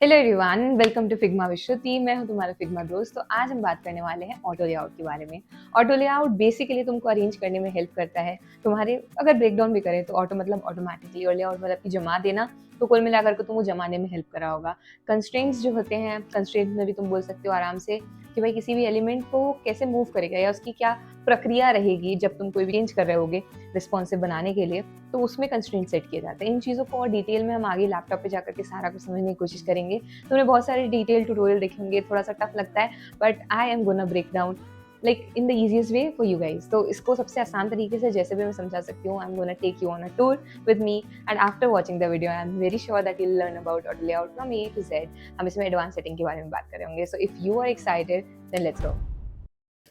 Hello everyone, welcome to Figma Vishruti. मैं हूं तुम्हारा फिग्मा दोस्त। तो आज हम बात करने वाले हैं ऑटो लेआउट के बारे में। ऑटो लेआउट बेसिकली तुमको अरेंज करने में हेल्प करता है। तुम्हारे अगर ब्रेकडाउन भी करें तो ऑटो मतलब ऑटोमेटिकली, और लेआउट मतलब कि जमा देना। तो कुल मिलाकर के तुमको जमाने में हेल्प करा होगा। कंस्ट्रेंट्स जो होते हैं, कंस्ट्रेंट्स में भी तुम बोल सकते हो आराम से कि भाई किसी भी एलिमेंट को कैसे मूव करेगा या उसकी क्या प्रक्रिया रहेगी जब तुम कोई भी चेंज कर रहे होगे रिस्पॉन्सिव बनाने के लिए। तो उसमें कंस्ट्रेंट सेट किए जाते हैं। इन चीज़ों को और डिटेल में हम आगे लैपटॉप पे जाकर के सारा कुछ समझने की कोशिश करेंगे। तुमने बहुत सारे डिटेल ट्यूटोरियल देखे होंगे, थोड़ा सा टफ लगता है, but I am gonna break down like in the easiest way for you guys. तो इसको सबसे आसान तरीके से जैसे भी मैं समझा सकती हूँ, I am gonna take you on a tour with me, and after watching the video I am very sure that you learn about auto layout from A to Z. हम इसमें एडवांस सेटिंग के बारे में बात करेंगे। So if you are excited then let's go.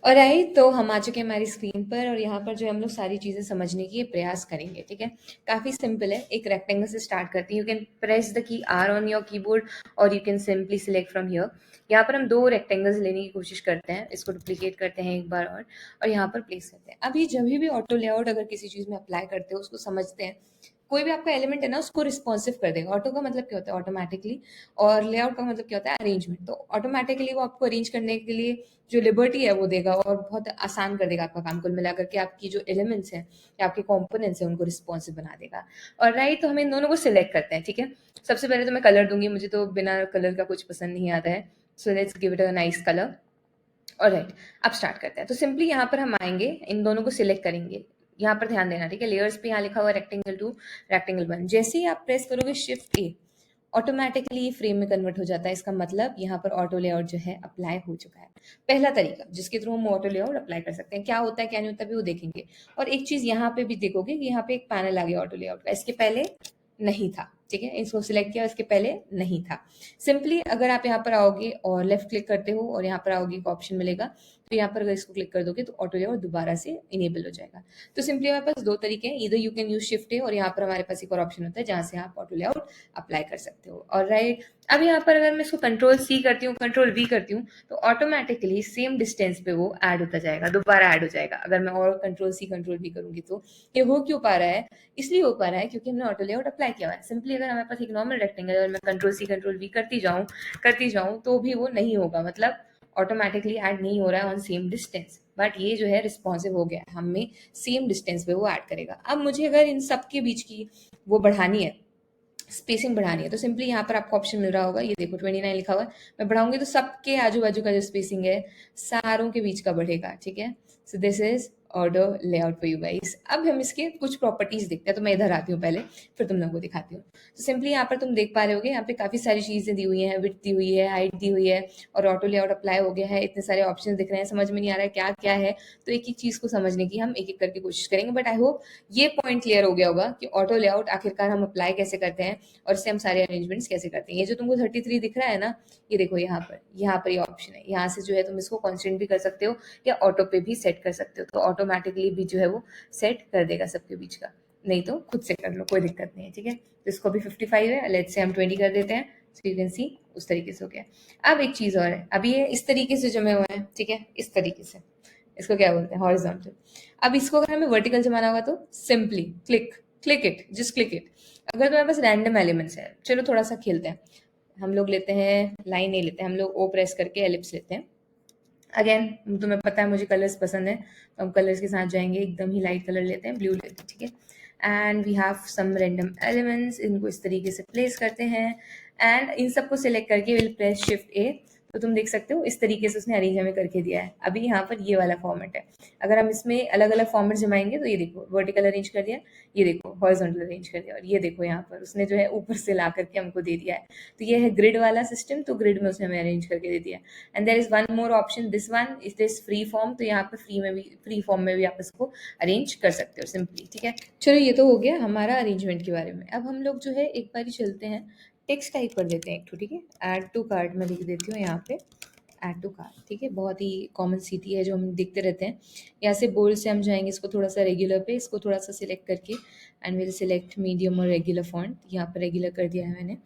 और I तो हम आ चुके हैं हमारी स्क्रीन पर, और यहाँ पर जो हम लोग सारी चीज़ें समझने की प्रयास करेंगे। ठीक है, काफ़ी सिंपल है। एक रेक्टेंगल से स्टार्ट करते हैं। You can press the key R on your keyboard और you can simply select from here. यहाँ पर हम दो रेक्टेंगल्स लेने की कोशिश करते हैं। इसको डुप्लीकेट करते हैं एक बार और यहाँ पर प्लेस करते हैं। अभी जब भी ऑटो लेआउट अगर किसी चीज़ में अप्लाई करते हो उसको समझते हैं। कोई भी आपका एलिमेंट है ना, उसको रिस्पॉन्सिव कर देगा। ऑटो का मतलब क्या होता है? ऑटोमेटिकली। और लेआउट का मतलब क्या होता है? अरेंजमेंट। तो ऑटोमेटिकली वो आपको अरेंज करने के लिए जो लिबर्टी है वो देगा और बहुत आसान कर देगा आपका काम। कुल मिलाकर के आपकी जो एलिमेंट्स हैं या आपके कंपोनेंट्स हैं उनको रिस्पॉन्सिव बना देगा। और राइट, तो हम इन दोनों को सिलेक्ट करते हैं। ठीक है, सबसे पहले तो मैं कलर दूंगी। मुझे तो बिना कलर का कुछ पसंद नहीं आता है। So let's give it a nice colour. और राइट, अब स्टार्ट करते हैं। तो सिंपली यहाँ पर हम आएंगे, इन दोनों को सिलेक्ट करेंगे। यहाँ पर ध्यान देना, ठीक है। लेयर्स पे यहाँ लिखा हुआ रेक्टेंगल 2, रेक्टेंगल 1। जैसे ही आप प्रेस करोगे शिफ्ट ए, ऑटोमेटिकली ये फ्रेम में कन्वर्ट हो जाता है। इसका मतलब यहाँ पर ऑटो लेआउट जो है अप्लाई हो चुका है। पहला तरीका जिसके थ्रू हम ऑटो लेआउट अप्लाई कर सकते हैं। क्या होता है क्या नहीं होता भी वो देखेंगे। और एक चीज यहाँ पे भी देखोगे कि यहाँ पे एक पैनल आ गया ऑटो लेआउट का, इसके पहले नहीं था। ठीक है, इसको सिलेक्ट किया, इसके पहले नहीं था। सिंपली अगर आप यहाँ पर आओगे और लेफ्ट क्लिक करते हो और यहाँ पर आओगे एक ऑप्शन मिलेगा, तो यहाँ पर अगर इसको क्लिक कर दोगे तो ऑटो लेआउट दोबारा से इनेबल हो जाएगा। तो सिंपली हमारे पास दो तरीके हैं, इधर यू कैन यूज शिफ्ट ए, और यहाँ पर हमारे पास एक और ऑप्शन होता है जहाँ से आप ऑटो लेआउट अप्लाई कर सकते हो। और राइट, अब यहाँ पर अगर मैं इसको कंट्रोल सी करती हूँ, कंट्रोल वी करती हूँ, तो ऑटोमेटिकली सेम डिस्टेंस पे वो ऐड होता जाएगा, दोबारा ऐड हो जाएगा। अगर मैं और कंट्रोल सी कंट्रोल वी करूंगी तो ये हो क्यों पा रहा है? इसलिए हो पा रहा है क्योंकि हमने ऑटो लेआउट अप्लाई किया हुआ है। सिंपली अगर हमारे पास एक नॉर्मल रेक्टेंगल है और मैं कंट्रोल सी कंट्रोल वी करती जाऊं तो भी वो नहीं होगा, मतलब ऑटोमेटिकली ऐड नहीं हो रहा है ऑन सेम डिस्टेंस। बट ये जो है रिस्पॉन्सिव हो गया है, हमें सेम डिस्टेंस पे वो ऐड करेगा। अब मुझे अगर इन सब के बीच की वो बढ़ानी है, स्पेसिंग बढ़ानी है, तो सिंपली यहाँ पर आपको ऑप्शन मिल रहा होगा, ये देखो 29 लिखा हुआ है। मैं बढ़ाऊंगी तो सबके आजू बाजू का जो स्पेसिंग है सारों के बीच का बढ़ेगा। ठीक है, so this is order layout for you guys. अब हम इसके कुछ प्रॉपर्टीज देखते हैं। तो मैं इधर आती हूँ पहले, फिर तुम लोगों को दिखाती हूँ। तो सिंपली यहाँ पर तुम देख पा रहे होगे, यहाँ पे काफी सारी चीजें दी हुई हैं। विड्थ दी हुई है, हाइट दी हुई है, और ऑटो लेआउट अप्लाई हो गया है। इतने सारे ऑप्शन दिख रहे हैं, समझ में नहीं आ रहा है क्या क्या है। तो एक एक चीज को समझने की हम एक एक करके कोशिश करेंगे। बट आई होप ये पॉइंट क्लियर हो गया होगा कि ऑटो लेआउट आखिरकार हम अप्लाई कैसे करते हैं और इससे हम सारे अरेंजमेंट्स कैसे करते हैं। ये जो तुमको 33 दिख रहा है ना, ये देखो यहाँ पर ये ऑप्शन है। यहाँ से जो है तुम इसको कॉन्स्टेंट भी कर सकते हो या ऑटो पे भी सेट कर सकते हो। तो ऑटोमेटिकली भी जो है वो सेट कर देगा सबके बीच का, नहीं तो खुद से कर लो, कोई दिक्कत नहीं है। ठीक है, तो इसको भी 55 है, लेट्स से हम 20 कर देते हैं। सो यू कैन सी उस तरीके से हो गया। अब एक चीज और है, अभी ये इस तरीके से जमे हुए हैं। ठीक है, इस तरीके से, इसको क्या बोलते हैं? हॉरिजॉन्टल। अब इसको अगर हमें वर्टिकल जमाना होगा तो simply click click it, just click it. अगर तुम्हारे पास रैंडम एलिमेंट्स है, चलो थोड़ा सा खेलते हैं। हम लोग लेते हैं, लाइन नहीं लेते हम लोग, ओ प्रेस करके एलिप्स लेते हैं। अगेन तुम्हें पता है मुझे कलर्स पसंद है, तो हम कलर्स के साथ जाएंगे। एकदम ही लाइट कलर लेते हैं, ब्लू लेते हैं। ठीक है, and we have some random elements, इनको इस तरीके से प्लेस करते हैं। एंड इन सबको सिलेक्ट करके विल प्रेस शिफ्ट ए। तो तुम देख सकते हो इस तरीके से उसने अरेंज हमें करके दिया है। अभी यहाँ पर ये वाला फॉर्मेट है। अगर हम इसमें अलग अलग फॉर्मेट जमाएंगे तो ये देखो वर्टिकल अरेंज कर दिया, ये देखो हॉरिजॉन्टल अरेंज कर दिया, और ये देखो यहाँ पर उसने जो है ऊपर से ला करके हमको दे दिया है। तो ये है ग्रिड वाला सिस्टम, तो ग्रिड में उसने हमें अरेंज करके दे दिया। And there is one more option, this one is this free form. तो यहाँ पे फ्री फॉर्म में भी आप इसको अरेंज कर सकते हो सिंपली। ठीक है, चलो ये तो हो गया हमारा अरेंजमेंट के बारे में। अब हम लोग जो है एक बार ही चलते हैं, टेक्स्ट टाइप कर देते हैं एक तो। ठीक है, ऐड टू कार्ट में लिख देती हूँ यहाँ पे, ऐड टू कार्ट। ठीक है, बहुत ही कॉमन सिटी है जो हम देखते रहते हैं। यहाँ से बोल्ड से हम जाएंगे, इसको थोड़ा सा रेगुलर पे, इसको थोड़ा सा सिलेक्ट करके, एंड विल सिलेक्ट मीडियम और रेगुलर फॉन्ट। यहाँ पर रेगुलर कर दिया है मैंने।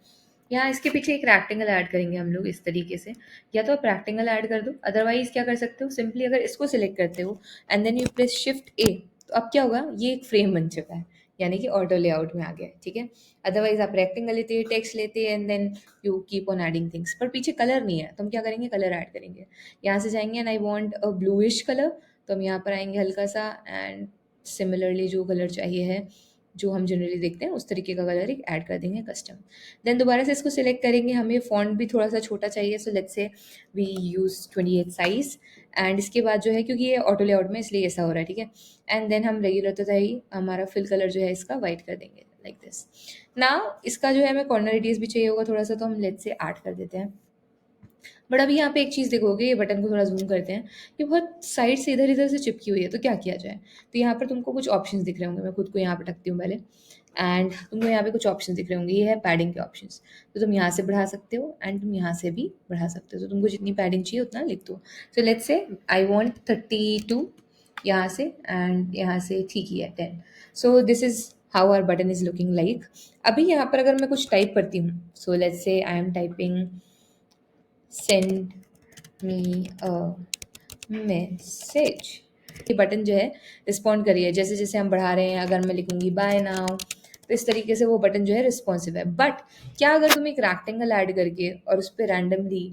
यहाँ इसके पीछे एक रेक्टेंगल ऐड करेंगे हम लोग इस तरीके से। या तो आप रेक्टेंगल ऐड कर दो, अदरवाइज क्या कर सकते हो, सिंपली अगर इसको सिलेक्ट करते हो and then you press shift A, तो अब क्या होगा, ये एक फ्रेम बन चुका है। यानी कि ऑटो लेआउट में आ गया, ठीक है। अदरवाइज आप रेक्टेंगल लेते, टेक्स्ट लेते and then you keep on adding things, पर पीछे कलर नहीं है तो हम क्या करेंगे, कलर ऐड करेंगे। यहाँ से जाएंगे and I want a bluish colour, तो हम यहाँ पर आएंगे हल्का सा एंड सिमिलरली जो कलर चाहिए है, जो हम जनरली देखते हैं उस तरीके का कलर एक ऐड कर देंगे कस्टम। देन दोबारा से इसको सिलेक्ट करेंगे, हमें फॉन्ट भी थोड़ा सा छोटा चाहिए, so let's say we use 28 size. And इसके बाद जो है, क्योंकि ये ऑटो लेआउट में इसलिए ऐसा हो रहा है, ठीक है। एंड देन हम रेगुलर तो था ही, हमारा फिल कलर जो है इसका वाइट कर देंगे लाइक दिस। नाउ इसका जो है हमें कॉर्नर रेडियस भी चाहिए होगा थोड़ा सा, तो हम लेट्स से 8 कर देते हैं। बट अभी यहाँ पे एक चीज़ देखोगे, ये बटन को थोड़ा जूम करते हैं, ये बहुत साइड से इधर इधर से चिपकी हुई है, तो क्या किया जाए। तो यहाँ पर तुमको कुछ ऑप्शंस दिख रहे होंगे, मैं खुद को यहाँ पर रखती हूँ पहले, एंड तुमको यहाँ पे कुछ ऑप्शंस दिख रहे होंगे, ये है पैडिंग के ऑप्शंस। तो तुम यहाँ से बढ़ा सकते हो एंड तुम यहाँ से भी बढ़ा सकते हो, तो तुमको जितनी पैडिंग चाहिए उतना लिख दो। सो लेट्स से आई वॉन्ट 32 यहाँ से, एंड यहाँ से ठीक ही है 10। So this is how our button is looking like. अभी यहाँ पर अगर मैं कुछ टाइप करती हूँ, सो लेट्स से I am typing send me a message, ये बटन जो है रिस्पॉन्ड करिए, जैसे जैसे हम बढ़ा रहे हैं, अगर मैं लिखूंगी बाय नाउ, तो इस तरीके से वो बटन जो है रिस्पॉन्सिव है। बट क्या अगर तुम एक रैक्टेंगल ऐड करके और उस पर रैंडमली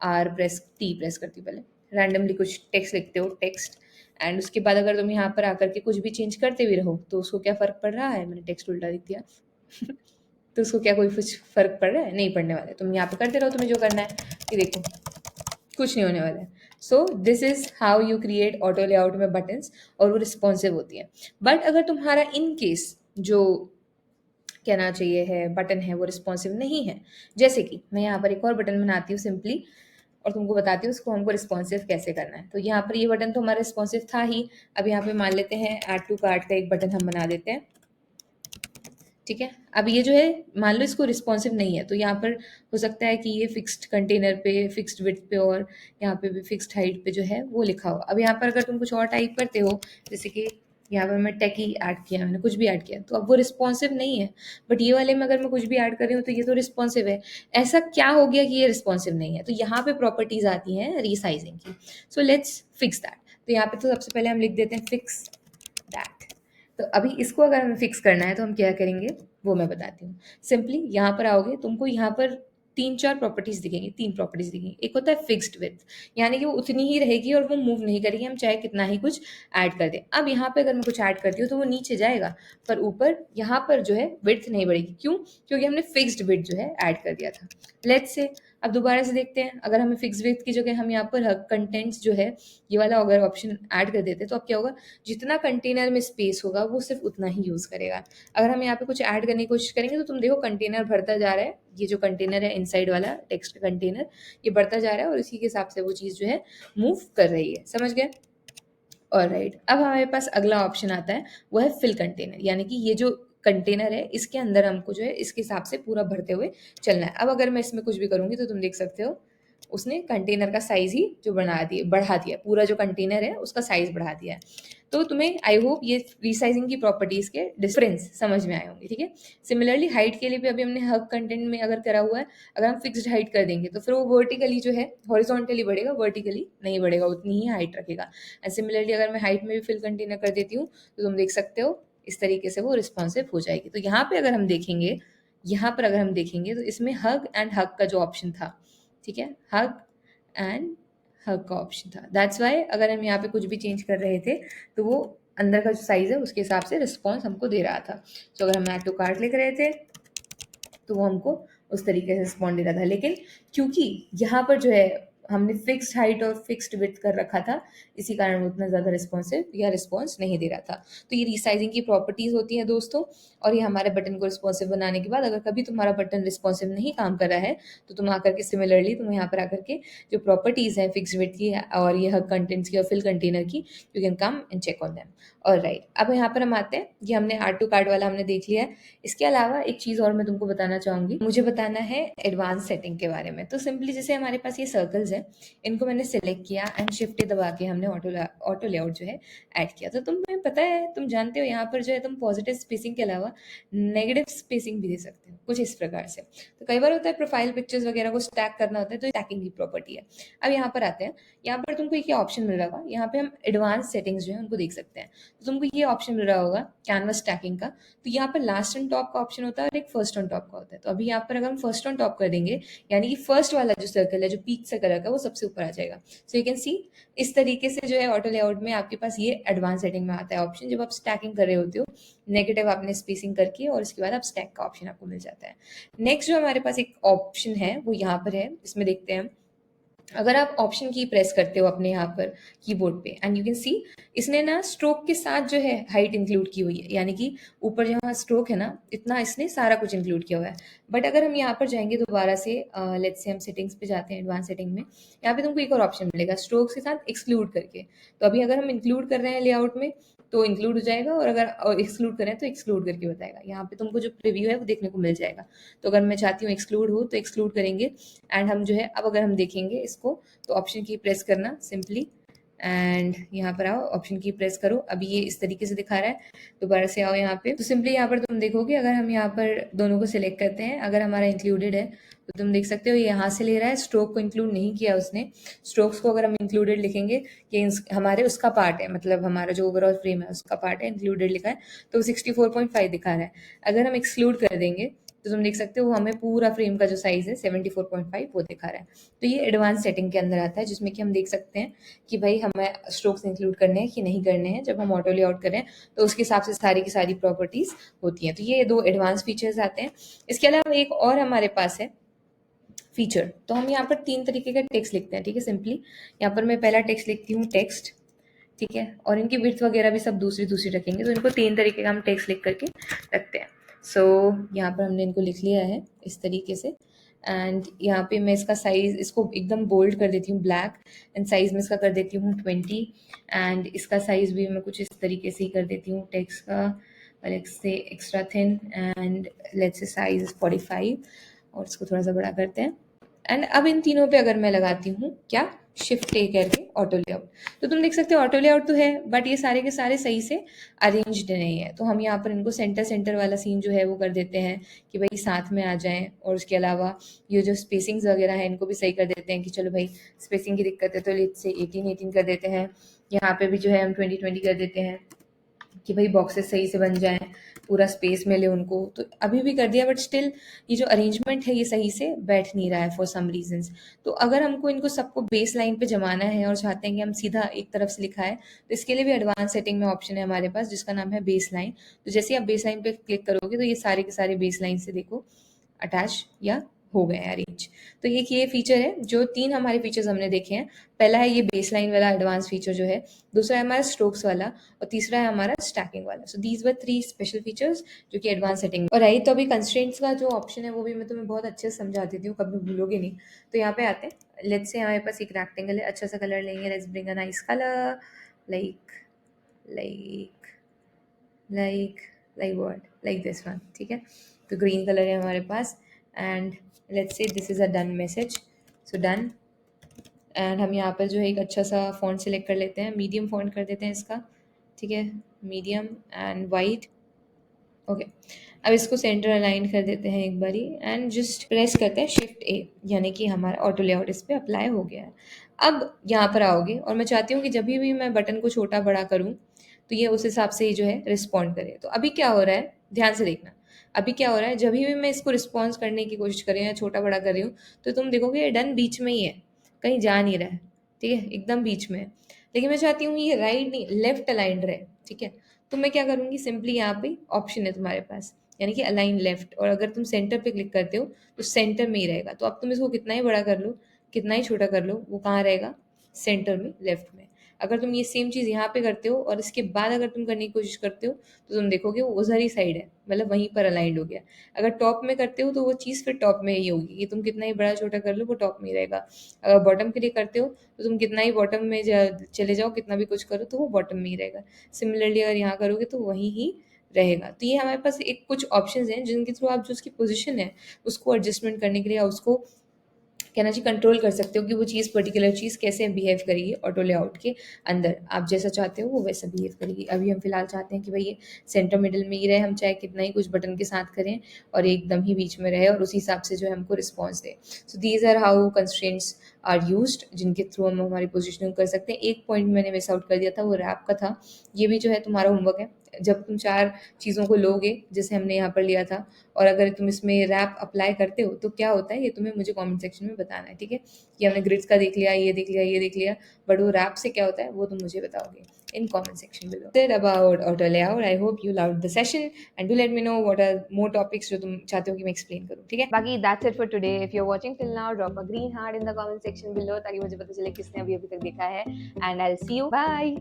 टी प्रेस करती हो, पहले रैंडमली कुछ टेक्स्ट लिखते हो, टेक्स्ट, एंड उसके बाद अगर तुम यहाँ पर आकर के कुछ भी चेंज करते भी रहो, तो उसको क्या फ़र्क पड़ रहा है, मैंने टेक्स्ट उल्टा लिख दिया तो उसको क्या कोई कुछ फ़र्क पड़ रहा है, नहीं पड़ने वाला है। तुम यहाँ पर करते रहो, तुम्हें जो करना है, कि देखो कुछ नहीं होने वाला है। सो this is how you create auto layout में बटन्स, और वो रिस्पॉन्सिव होती है। बट अगर तुम्हारा इन केस जो कहना चाहिए है बटन है वो रिस्पॉन्सिव नहीं है, जैसे कि मैं यहाँ पर एक और बटन बनाती हूँ सिंपली, और तुमको बताती हूँ उसको हमको रिस्पॉन्सिव कैसे करना है। तो यहाँ पर ये बटन तो हमारा रिस्पॉन्सिव था ही, अब यहाँ पे मान लेते हैं ऐड टू कार्ट का एक बटन हम बना देते हैं, ठीक है। अब ये जो है, मान लो इसको रिस्पॉन्सिव नहीं है, तो यहाँ पर हो सकता है कि ये फिक्स्ड कंटेनर पे, फिक्स्ड विड्थ पे, और यहाँ पे भी फिक्स्ड हाइट पे जो है वो लिखा हो। अब यहाँ पर अगर तुम कुछ और टाइप करते हो, जैसे कि यहाँ पर मैं टेकी ऐड किया, मैंने कुछ भी ऐड किया, तो अब वो रिस्पॉन्सिव नहीं है। बट ये वाले में अगर मैं कुछ भी ऐड कर रही हूँ तो ये तो रिस्पॉन्सिव है। ऐसा क्या हो गया कि ये रिस्पॉन्सिव नहीं है, तो यहाँ पे प्रॉपर्टीज आती हैं रीसाइजिंग की। So let's fix that. तो यहाँ पे तो सबसे पहले हम लिख देते हैं फिक्स दैट। तो अभी इसको अगर हमें फिक्स करना है तो हम क्या करेंगे, वो मैं बताती हूँ। सिंपली यहाँ पर आओगे, तुमको यहाँ पर 3-4 प्रॉपर्टीज़ दिखेंगी, 3 प्रॉपर्टीज़ दिखेंगी। एक होता है फिक्स्ड विड्थ, यानी कि वो उतनी ही रहेगी और वो मूव नहीं करेगी, हम चाहे कितना ही कुछ ऐड कर दें। अब यहाँ पे अगर मैं कुछ ऐड करती हूँ तो वो नीचे जाएगा, पर ऊपर यहाँ पर जो है विड्थ नहीं बढ़ेगी। क्यों? क्योंकि हमने फिक्स्ड विड्थ जो है ऐड कर दिया था। लेट्स से अब दोबारा से देखते हैं, अगर हमें फिक्स्ड विड्थ की जगह हम यहाँ पर कंटेंट्स जो है ये वाला अगर ऑप्शन ऐड कर देते, तो अब क्या होगा, जितना कंटेनर में स्पेस होगा वो सिर्फ उतना ही यूज़ करेगा। अगर हम यहाँ पे कुछ ऐड करने की कोशिश करेंगे तो तुम देखो कंटेनर भरता जा रहा है, ये जो कंटेनर है इनसाइड वाला टेक्स्ट का कंटेनर, ये बढ़ता जा रहा है और इसी के हिसाब से वो चीज़ जो है मूव कर रही है। समझ गए? ऑलराइट, अब हमारे पास अगला ऑप्शन आता है, वो है फिल कंटेनर, यानी कि ये जो कंटेनर है इसके अंदर हमको जो है इसके हिसाब से पूरा भरते हुए चलना है। अब अगर मैं इसमें कुछ भी करूँगी तो तुम देख सकते हो उसने कंटेनर का साइज़ ही जो बढ़ा दिया, पूरा जो कंटेनर है उसका साइज़ बढ़ा दिया है। तो तुम्हें आई होप ये रीसाइजिंग की प्रॉपर्टीज़ के डिफरेंस समझ में आए होंगे, ठीक है। सिमिलरली हाइट के लिए भी अभी हमने हर कंटेंट में अगर करा हुआ है, अगर हम फिक्स्ड हाइट कर देंगे तो फिर वो वर्टिकली जो है हॉरिजॉन्टली बढ़ेगा, वर्टिकली नहीं बढ़ेगा, उतनी ही हाइट रखेगा। एंड सिमिलरली अगर मैं हाइट में भी फिल कंटेनर कर देती हूँ तो तुम देख सकते हो इस तरीके से वो रिस्पॉन्सिव हो जाएगी। तो यहाँ पे अगर हम देखेंगे, यहाँ पर अगर हम देखेंगे तो इसमें हग एंड हग का जो ऑप्शन था, ठीक है, हग एंड हग का ऑप्शन था। दैट्स वाई अगर हम यहाँ पे कुछ भी चेंज कर रहे थे तो वो अंदर का जो साइज़ है उसके हिसाब से रिस्पॉन्स हमको दे रहा था। तो अगर हम ऐड टू कार्ट लिख रहे थे तो वो हमको उस तरीके से रिस्पॉन्ड दे रहा था। लेकिन क्योंकि यहाँ पर जो है हमने फिक्स्ड हाइट और फिक्स्ड विड्थ कर रखा था, इसी कारण वो उतना ज़्यादा रिस्पॉन्सिव या रिस्पॉन्स नहीं दे रहा था। तो ये रीसाइजिंग की प्रॉपर्टीज़ होती हैं दोस्तों, और ये हमारे बटन को रिस्पॉन्सिव बनाने के बाद अगर कभी तुम्हारा बटन रिस्पॉन्सिव नहीं काम कर रहा है तो तुम आकर के सिमिलरली तुम यहाँ पर आकर के जो प्रॉपर्टीज़ हैं फिक्स्ड विड्थ की और ये हग कंटेंट्स की और फिल कंटेनर की, you can come and check on them. Alright, अब यहाँ पर हम आते हैं, ये हमने ऐड टू कार्ट वाला हमने देख लिया है। इसके अलावा एक चीज़ और मैं तुमको बताना चाहूँगी, मुझे बताना है एडवांस सेटिंग के बारे में। तो सिंपली जैसे हमारे पास ये सर्कल्स हैं, इनको मैंने सेलेक्ट किया एंड शिफ्ट दबा के हमने ऑटो लेआउट जो है ऐड किया। तो तुम्हें पता है, तुम जानते हो यहाँ पर जो है तुम पॉजिटिव स्पेसिंग के अलावा नेगेटिव स्पेसिंग भी दे सकते हो कुछ इस प्रकार से। तो कई बार होता है प्रोफाइल पिक्चर्स वगैरह को स्टैक करना होता है, तो स्टैकिंग की प्रॉपर्टी है। अब यहाँ पर आते हैं, यहाँ पर तुमको एक ऑप्शन मिल रहा होगा, यहाँ पे हम एडवांस सेटिंग्स जो है उनको देख सकते हैं। तो तुमको ये ऑप्शन मिल रहा होगा कैनवस स्टैकिंग का। तो यहाँ पर लास्ट ऑन टॉप का ऑप्शन होता है और एक फर्स्ट ऑन टॉप का होता है। तो अभी यहाँ पर अगर हम फर्स्ट ऑन टॉप कर देंगे, यानी कि फर्स्ट वाला जो सर्कल है, जो पीक से कलर का, वो सबसे ऊपर आ जाएगा। सो यू कैन सी इस तरीके से जो है ऑटो लेआउट में आपके पास ये एडवांस सेटिंग में आता है ऑप्शन, जब आप स्टैकिंग कर रहे होते हो नेगेटिव आपने स्पेसिंग करके, और इसके बाद आप स्टैक का ऑप्शन आपको मिल जाता है। नेक्स्ट जो हमारे पास एक ऑप्शन है वो यहाँ पर है, इसमें देखते हैं। अगर आप ऑप्शन की प्रेस करते हो अपने यहाँ पर कीबोर्ड पे, एंड यू कैन सी इसने ना स्ट्रोक के साथ जो है हाइट इंक्लूड की हुई है, यानी कि ऊपर जहाँ स्ट्रोक है ना, इतना इसने सारा कुछ इंक्लूड किया हुआ है। बट अगर हम यहाँ पर जाएंगे दोबारा से, लेट्स से हम सेटिंग्स पे जाते हैं, एडवांस सेटिंग में, यहाँ पे तुमको एक और ऑप्शन मिलेगा स्ट्रोक्स के साथ एक्सक्लूड करके। तो अभी अगर हम इंक्लूड कर रहे हैं लेआउट में तो इंक्लूड हो जाएगा, और अगर एक्सक्लूड करें तो एक्सक्लूड करके बताएगा। यहाँ पे तुमको जो प्रीव्यू है वो देखने को मिल जाएगा। तो अगर मैं चाहती हूँ एक्सक्लूड हो तो एक्सक्लूड करेंगे, एंड हम जो है अब अगर हम देखेंगे इसको, तो ऑप्शन की प्रेस करना सिंपली, एंड यहाँ पर आओ, ऑप्शन की प्रेस करो। अभी ये इस तरीके से दिखा रहा है। दोबारा से आओ यहाँ पे, तो सिंपली यहाँ पर तुम देखोगे, अगर हम यहाँ पर दोनों को सिलेक्ट करते हैं, अगर हमारा इंक्लूडेड है तो तुम देख सकते हो ये यहाँ से ले रहा है, स्ट्रोक को इंक्लूड नहीं किया उसने। स्ट्रोक्स को अगर हम इंक्लूडेड लिखेंगे कि हमारे उसका पार्ट है, मतलब हमारा जो ओवरऑल फ्रेम है उसका पार्ट है, इंक्लूडेड लिखा है, तो 64.5 दिखा रहा है। अगर हम एक्सक्लूड कर देंगे तो तुम देख सकते हो हमें पूरा फ्रेम का जो साइज है 74.5 वो दिखा रहा है। तो ये एडवांस सेटिंग के अंदर आता है, जिसमें कि हम देख सकते हैं कि भाई हमें स्ट्रोक्स इंक्लूड करने हैं कि नहीं करने हैं। जब हम ऑटो लेआउट करें तो उसके हिसाब से सारी की सारी प्रॉपर्टीज होती हैं। तो ये दो एडवांस फीचर्स आते हैं। इसके अलावा एक और हमारे पास है फीचर। तो हम यहाँ पर 3 तरीके का टेक्स्ट लिखते हैं, ठीक है। सिंपली यहाँ पर मैं पहला टेक्स्ट लिखती हूँ टेक्स्ट, ठीक है, और इनकी विड्थ वगैरह भी सब दूसरी दूसरी रखेंगे। तो इनको 3 तरीके का हम टेक्स्ट लिख करके रखते हैं। सो यहाँ पर हमने इनको लिख लिया है इस तरीके से, एंड यहाँ पे मैं इसका साइज, इसको एकदम बोल्ड कर देती हूँ ब्लैक, एंड साइज में इसका कर देती हूँ 20, एंड इसका साइज भी मैं कुछ इस तरीके से ही कर देती हूँ टेक्स्ट का, अलग से एक्स्ट्रा थिन, एंड लेट्स से साइज 45, और इसको थोड़ा सा बड़ा करते हैं। एंड अब इन तीनों पे अगर मैं लगाती हूँ क्या, शिफ्ट ए करके ऑटो लेआउट, तो तुम देख सकते हो ऑटो लेआउट तो है, बट ये सारे के सारे सही से अरेंज्ड नहीं है। तो हम यहाँ पर इनको सेंटर सेंटर वाला सीन जो है वो कर देते हैं कि भाई साथ में आ जाएं, और उसके अलावा ये जो स्पेसिंग्स वगैरह है इनको भी सही कर देते हैं कि चलो भाई स्पेसिंग की दिक्कत है तो लेट्स से 18 कर देते हैं। यहाँ पे भी जो है हम 20 कर देते हैं कि भाई बॉक्सेस सही से बन जाएं, पूरा स्पेस मिले उनको। तो अभी भी कर दिया, बट स्टिल ये जो अरेंजमेंट है ये सही से बैठ नहीं रहा है फॉर सम रीजंस। तो अगर हमको इनको सबको बेस लाइन पे जमाना है और चाहते हैं कि हम सीधा एक तरफ से लिखा है, तो इसके लिए भी एडवांस सेटिंग में ऑप्शन है हमारे पास जिसका नाम है बेस लाइन। तो जैसे आप बेस लाइन पे क्लिक करोगे तो ये सारे के सारे बेस लाइन से देखो अटैच या हो गए अरेंज। तो एक ये फीचर है, जो 3 हमारे फीचर्स हमने देखे हैं। पहला है ये बेस लाइन वाला एडवांस फीचर जो है, दूसरा है हमारा स्ट्रोक्स वाला, और तीसरा है हमारा स्टैकिंग वाला। So these were 3 special features जो कि एडवांस सेटिंग। और राइट, तो अभी कंस्ट्रेंट्स का जो ऑप्शन है वो भी मैं तुम्हें बहुत अच्छे से समझा देती हूँ, कभी भूलोगे नहीं। तो यहाँ पे आते हैं, लेट्स से हमारे पास एक रेक्टेंगल है, अच्छा सा कलर लेंगे, let's bring a nice colour, like like like like what, like this one, ठीक है। तो ग्रीन कलर है हमारे पास, and let's say this is a done message. So done, and हम यहाँ पर जो है एक अच्छा सा फॉन्ट सेलेक्ट कर लेते हैं, मीडियम फॉन्ट कर देते हैं इसका, ठीक है, मीडियम एंड वाइट। ओके, अब इसको सेंटर अलाइन कर देते हैं एक बारी, एंड जस्ट प्रेस करते हैं शिफ्ट ए, यानी कि हमारा ऑटो लेआउट इस पर अप्लाई हो गया है। अब यहाँ पर आओगे, और मैं चाहती हूँ कि जब भी मैं बटन को छोटा बड़ा करूँ तो ये उस हिसाब से ही जो है रिस्पॉन्ड करे। तो अभी क्या हो रहा है, ध्यान से देखना। अभी क्या हो रहा है, जब भी मैं इसको रिस्पॉन्स करने की कोशिश कर रही हूँ या छोटा बड़ा कर रही हूँ, तो तुम देखोगे ये डन बीच में ही है, कहीं जा नहीं रहा है, ठीक है, एकदम बीच में है। लेकिन मैं चाहती हूँ ये राइट नहीं, लेफ्ट अलाइंड रहे, ठीक है। तो मैं क्या करूँगी, सिंपली यहाँ पे ऑप्शन है तुम्हारे पास, यानी कि अलाइन लेफ्ट, और अगर तुम सेंटर पे क्लिक करते हो तो सेंटर में ही रहेगा। तो अब तुम इसको कितना ही बड़ा कर लो, कितना ही छोटा कर लो, वो कहाँ रहेगा, सेंटर में, लेफ्ट में। अगर तुम ये सेम चीज़ यहाँ पे करते हो और इसके बाद अगर तुम करने की कोशिश करते हो तो तुम देखोगे वो उधर ही साइड है, मतलब वहीं पर अलाइंड हो गया। अगर टॉप में करते हो तो वो चीज़ फिर टॉप में ही होगी, कि तुम कितना ही बड़ा छोटा कर लो वो टॉप में ही रहेगा। अगर बॉटम के लिए करते हो तो तुम कितना ही बॉटम में चले जाओ, कितना भी कुछ करो तो वो बॉटम में ही रहेगा। सिमिलरली अगर यहाँ करोगे तो वहीं ही रहेगा। तो ये हमारे पास एक कुछ ऑप्शंस हैं जिनके थ्रू आप जो उसकी पोजीशन है उसको एडजस्टमेंट करने के लिए या उसको एनर्जी कंट्रोल कर सकते हो कि वो चीज़ पर्टिकुलर चीज़ कैसे बिहेव करेगी ऑटो लेआउट के अंदर। आप जैसा चाहते हो वो वैसा बिहेव करेगी। अभी हम फिलहाल चाहते हैं कि भाई ये सेंटर मिडल में ही रहे, हम चाहे कितना ही कुछ बटन के साथ करें और एकदम ही बीच में रहे और उसी हिसाब से जो है हमको रिस्पॉन्स दे। So these are how constraints are used, जिनके थ्रू हम हमारी पोजिशनिंग कर सकते हैं। एक पॉइंट मैंने मिस आउट कर दिया था, वो रैप का था। ये भी जो है तुम्हारा होमवर्क है। जब तुम 4 चीज़ों को लोगे जैसे हमने यहाँ पर लिया था और अगर तुम इसमें रैप अप्लाई करते हो तो क्या होता है ये तुम्हें मुझे कमेंट सेक्शन में बताना है, ठीक है? ये हमने ग्रिड्स का देख लिया, ये देख लिया, ये देख लिया, बट वो रैप से क्या होता है वो तुम मुझे बताओगे in comment section below. That about auto layout. I hope you loved the session and do let me know what are more topics जो तुम चाहते हो कि मैं एक्सप्लेन करूँ, ठीक है? बाकी that's it for today. If you are watching till now drop a green heart in the comment section below ताकि मुझे पता चले किसने अभी अभी तक देखा है, and I will see you. Bye.